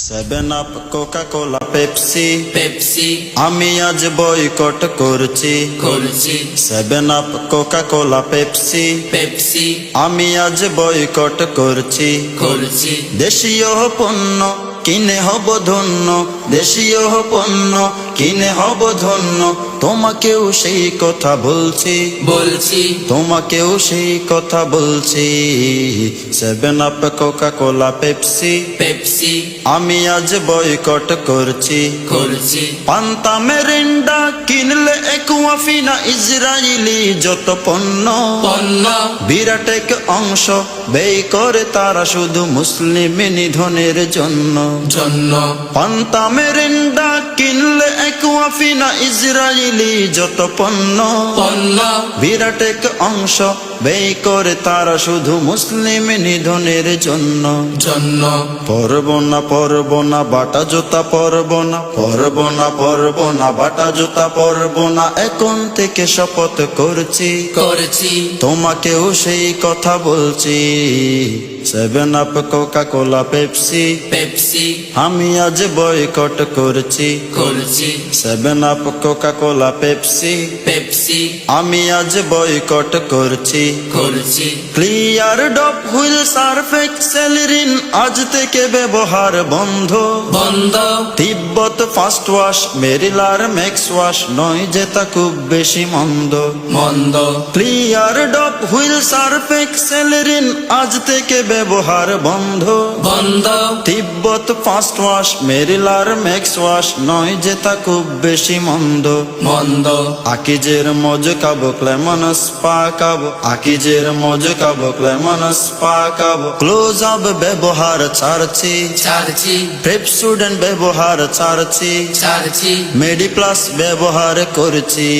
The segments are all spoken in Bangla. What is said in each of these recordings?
Seven Up, Coca Cola, Pepsi Pepsi আমি আজ বয়কট করছি। Seven Up, Coca Cola, Pepsi Pepsi আমি আজ বয়কট করছি। দেশীয় পণ্য কিনে হব ধন্য, দেশীয় পণ্য কিনে হব ধন্য। তোমাকেও সেই কথা বলছি, তোমাকেও সেই কথা বলছি। Seven Up, Coca Cola, Pepsi Pepsi আমি আজ বয়কট করছি। পান্তা মেরিন্ডা কিনলে একুয়াফিনা ইসরায়েলি যত পণ্য, বিরাট এক অংশ ব্যয় করে তারা শুধু মুসলিম নিধনের জন্য। পান্তা মেরিন্ডা কিনলে একুয়াফিনা ইসরায়েলি যত পণ্য, বিরাট এক অংশ ব্যয় করে তারা শুধু মুসলিম নিধনের জন্য। পরব না, পরব না, বাটা জুতা পরব না, পরব না, পরব না, বাটা জুতা পরব না। এখন থেকে শপথ করছি, তোমাকেও সেই কথা বলছি। Seven Up, Coca Cola, Pepsi Pepsi আমি আজ বয়কট করছি। Seven Up, Coca Cola, Pepsi Pepsi আমি আজ বয়কট করছি। Clear Dove Wheel Surf Excel Rin আজ থেকে ব্যবহার বন্ধ। তিব্বত ফাস্ট ওয়াশ, মেরিলার ম্যাক্স ওয়াশ নয় যে তা খুব বেশি মন্দ। Clear Dove Wheel Surf Excel Rin আজ থেকে ব্যবহার বন্ধ। তিব্বত ফাস্ট ওয়াশ, মেরিলার ম্যাক্স ওয়াশ নয় যে তা খুব বেশি মন্দ। আকিজের মজ খাবো, ক্লেমনস পা খাবো, আকিজের মজ খাবো, ক্লেমনস পা খাবো। ক্লোজ আপ ব্যবহার ছাড়ছি, প্রেপসুডেন্ট ব্যবহার ছাড়ছি, মেডি প্লাস ব্যবহার করছি।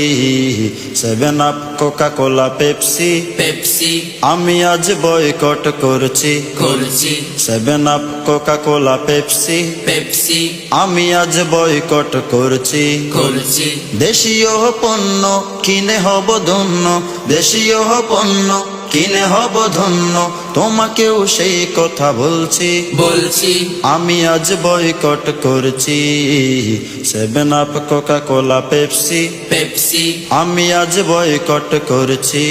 Seven Up, Coca Cola, Pepsi Pepsi আমি আজ বয়কট করছি। Seven Up, Coca Cola, Pepsi Pepsi আমি আজ বয়কট করছি। দেশীয় পণ্য কিনে হব ধন্য, দেশীয় পণ্য কিনে হব ধন্য। তোমাকেও সেই কথা বলছি, আমি আজ বয়কট করছি। Seven Up, Coca Cola, Pepsi Pepsi আমি আজ বয়কট করছি।